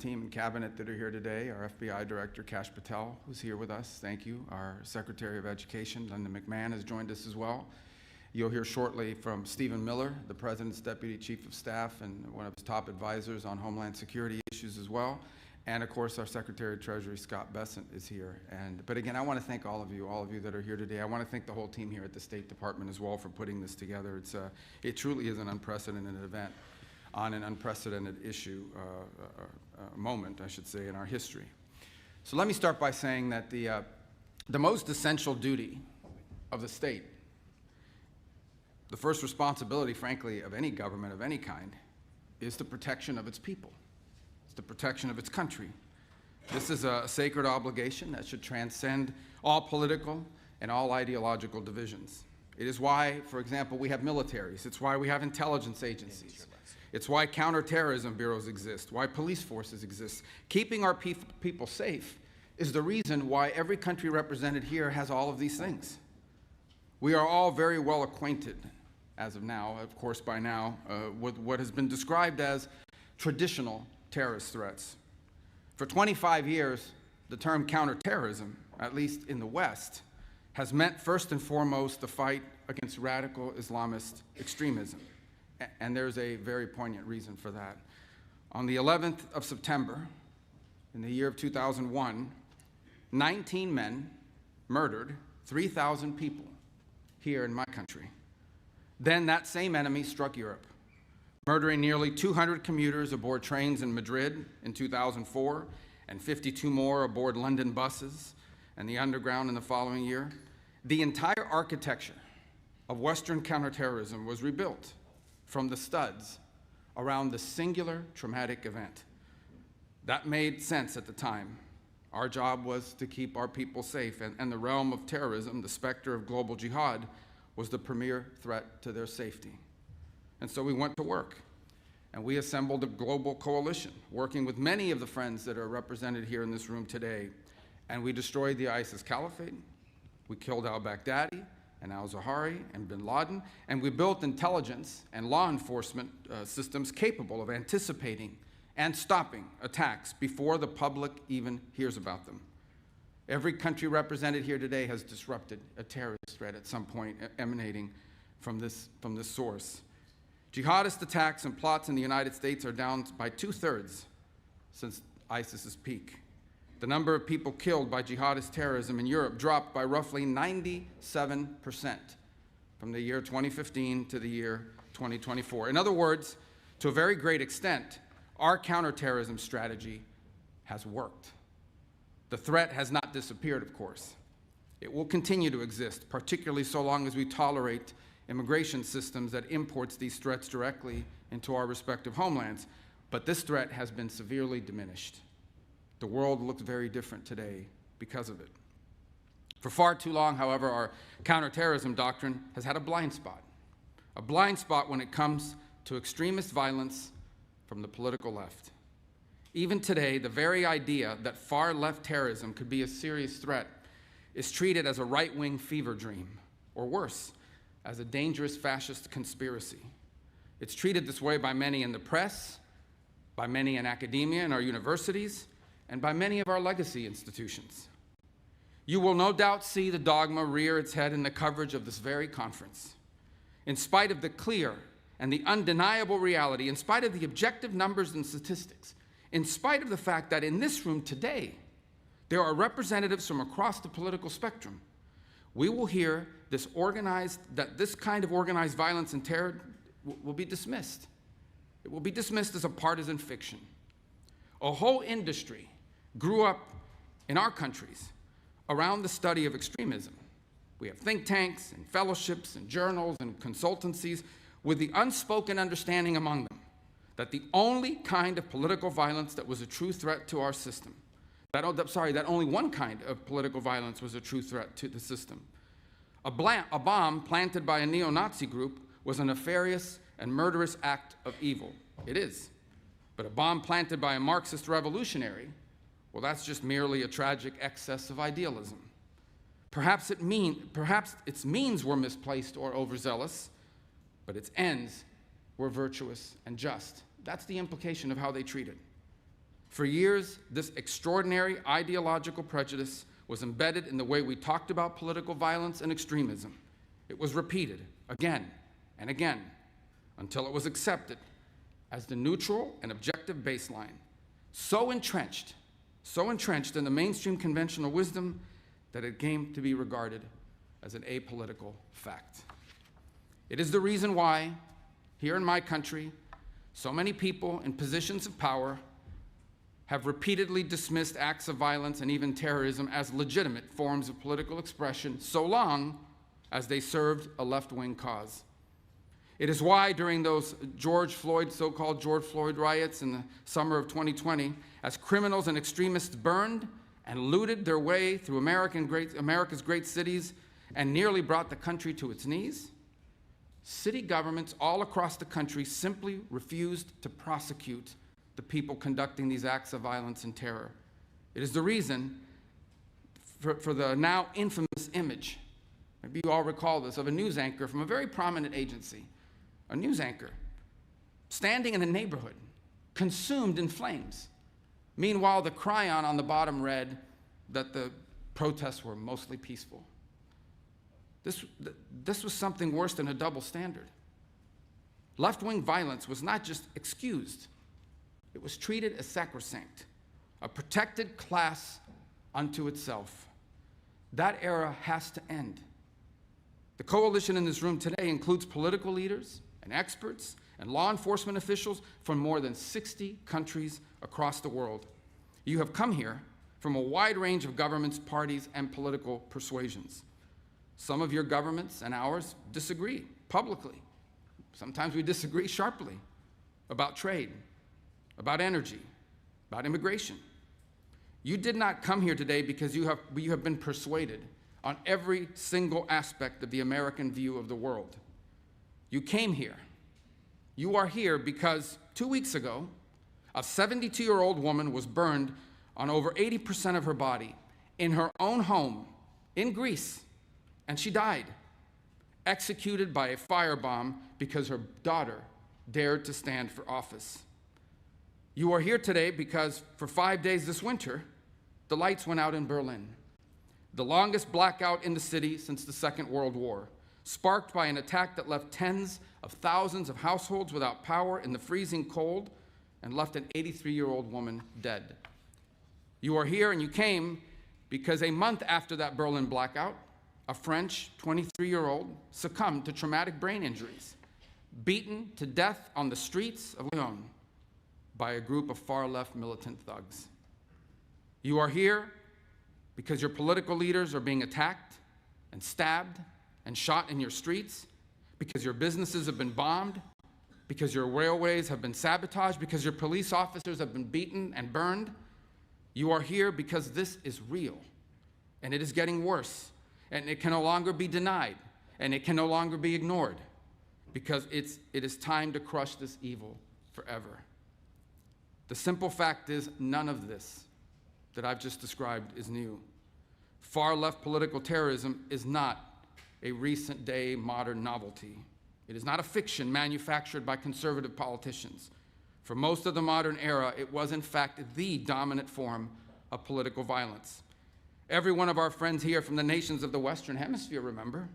team and cabinet that are here today, our FBI Director, Kash Patel, who's here with us. Thank you. Our Secretary of Education, Linda McMahon, has joined us as well. You'll hear shortly from Stephen Miller, the President's Deputy Chief of Staff and one of his top advisors on Homeland Security issues as well. And of course, our Secretary of Treasury, Scott Bessent, is here. But again, I want to thank all of you that are here today. I want to thank the whole team here at the State Department as well for putting this together. It truly is an unprecedented event on an unprecedented issue, moment, I should say, in our history. So let me start by saying that the most essential duty of the state, the first responsibility, frankly, of any government of any kind, is the protection of its people. It's the protection of its country. This is a sacred obligation that should transcend all political and all ideological divisions. It is why, for example, we have militaries. It's why we have intelligence agencies. It's why counterterrorism bureaus exist, why police forces exist. Keeping our people safe is the reason why every country represented here has all of these things. We are all very well acquainted, as of now, of course by now, with what has been described as traditional terrorist threats. For 25 years, the term counterterrorism, at least in the West, has meant first and foremost the fight against radical Islamist extremism. And there's a very poignant reason for that. On the 11th of September, in the year of 2001, 19 men murdered 3,000 people here in my country. Then that same enemy struck Europe, murdering nearly 200 commuters aboard trains in Madrid in 2004, and 52 more aboard London buses and the underground in the following year. The entire architecture of Western counterterrorism was rebuilt from the studs around the singular traumatic event. That made sense at the time. Our job was to keep our people safe, and the realm of terrorism, the specter of global jihad, was the premier threat to their safety. And so we went to work, and we assembled a global coalition, working with many of the friends that are represented here in this room today, and we destroyed the ISIS caliphate, we killed al-Baghdadi, and al-Zawahiri and bin Laden, and we built intelligence and law enforcement systems capable of anticipating and stopping attacks before the public even hears about them. Every country represented here today has disrupted a terrorist threat at some point emanating from this source. Jihadist attacks and plots in the United States are down by 2/3 since ISIS's peak. The number of people killed by jihadist terrorism in Europe dropped by roughly 97% from the year 2015 to the year 2024. In other words, to a very great extent, our counterterrorism strategy has worked. The threat has not disappeared, of course. It will continue to exist, particularly so long as we tolerate immigration systems that imports these threats directly into our respective homelands. But this threat has been severely diminished. The world looks very different today because of it. For far too long, however, our counterterrorism doctrine has had a blind spot when it comes to extremist violence from the political left. Even today, the very idea that far-left terrorism could be a serious threat is treated as a right-wing fever dream, or worse, as a dangerous fascist conspiracy. It's treated this way by many in the press, by many in academia and our universities, and by many of our legacy institutions. You will no doubt see the dogma rear its head in the coverage of this very conference. In spite of the clear and the undeniable reality, in spite of the objective numbers and statistics, in spite of the fact that in this room today, there are representatives from across the political spectrum, we will hear that this kind of organized violence and terror will be dismissed. It will be dismissed as a partisan fiction. A whole industry grew up in our countries around the study of extremism. We have think tanks and fellowships and journals and consultancies with the unspoken understanding among them that the only kind of political violence that was a true threat to our system, that only one kind of political violence was a true threat to the system. A bomb planted by a neo-Nazi group was a nefarious and murderous act of evil. It is. But a bomb planted by a Marxist revolutionary, well, that's just merely a tragic excess of idealism. Perhaps its means were misplaced or overzealous, but its ends were virtuous and just. That's the implication of how they treat it. For years, this extraordinary ideological prejudice was embedded in the way we talked about political violence and extremism. It was repeated again and again until it was accepted as the neutral and objective baseline, so entrenched in the mainstream conventional wisdom that it came to be regarded as an apolitical fact. It is the reason why, here in my country, so many people in positions of power have repeatedly dismissed acts of violence and even terrorism as legitimate forms of political expression, so long as they served a left-wing cause. It is why during those so-called George Floyd riots in the summer of 2020, as criminals and extremists burned and looted their way through America's great cities and nearly brought the country to its knees, city governments all across the country simply refused to prosecute the people conducting these acts of violence and terror. It is the reason for the now infamous image, maybe you all recall this, of a news anchor from a very prominent agency, a news anchor standing in a neighborhood consumed in flames. Meanwhile, the chyron on the bottom read that the protests were mostly peaceful. This was something worse than a double standard. Left-wing violence was not just excused, it was treated as sacrosanct, a protected class unto itself. That era has to end. The coalition in this room today includes political leaders and experts and law enforcement officials from more than 60 countries across the world. You have come here from a wide range of governments, parties, and political persuasions. Some of your governments and ours disagree publicly. Sometimes we disagree sharply about trade, about energy, about immigration. You did not come here today because you have been persuaded on every single aspect of the American view of the world. You came here. You are here because 2 weeks ago, a 72-year-old woman was burned on over 80% of her body in her own home in Greece, and she died, executed by a firebomb because her daughter dared to stand for office. You are here today because for 5 days this winter, the lights went out in Berlin, the longest blackout in the city since the Second World War, sparked by an attack that left tens of thousands of households without power in the freezing cold and left an 83-year-old woman dead. You are here and you came because a month after that Berlin blackout, a French 23-year-old succumbed to traumatic brain injuries, beaten to death on the streets of Lyon by a group of far-left militant thugs. You are here because your political leaders are being attacked and stabbed and shot in your streets, because your businesses have been bombed, because your railways have been sabotaged, because your police officers have been beaten and burned. You are here because this is real, and it is getting worse, and it can no longer be denied, and it can no longer be ignored, because it is time to crush this evil forever. The simple fact is, none of this that I've just described is new. Far-left political terrorism is not a recent-day modern novelty. It is not a fiction manufactured by conservative politicians. For most of the modern era, it was in fact the dominant form of political violence. Every one of our friends here from the nations of the Western Hemisphere remember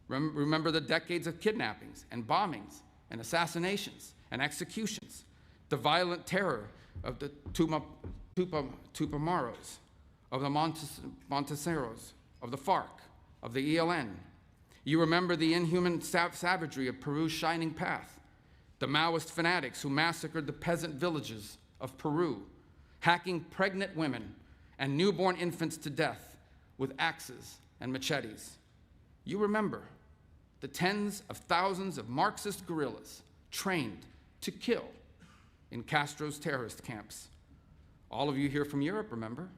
the decades of kidnappings and bombings and assassinations and executions, the violent terror of the Tupamaros, of the Monteseros, of the FARC, of the ELN. You remember the inhuman savagery of Peru's Shining Path, the Maoist fanatics who massacred the peasant villages of Peru, hacking pregnant women and newborn infants to death with axes and machetes. You remember the tens of thousands of Marxist guerrillas trained to kill in Castro's terrorist camps. All of you here from Europe remember.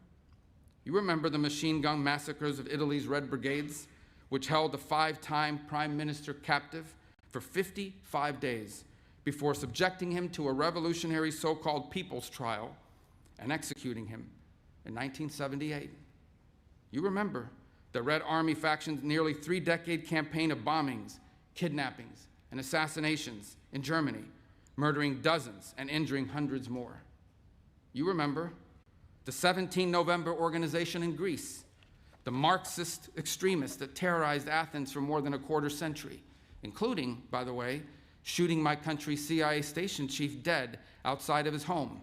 You remember the machine gun massacres of Italy's Red Brigades, which held the 5-time prime minister captive for 55 days before subjecting him to a revolutionary so-called people's trial and executing him in 1978. You remember the Red Army faction's nearly 3-decade campaign of bombings, kidnappings, and assassinations in Germany, murdering dozens and injuring hundreds more. You remember the 17 November organization in Greece, the Marxist extremists that terrorized Athens for more than a quarter century, including, by the way, shooting my country's CIA station chief dead outside of his home.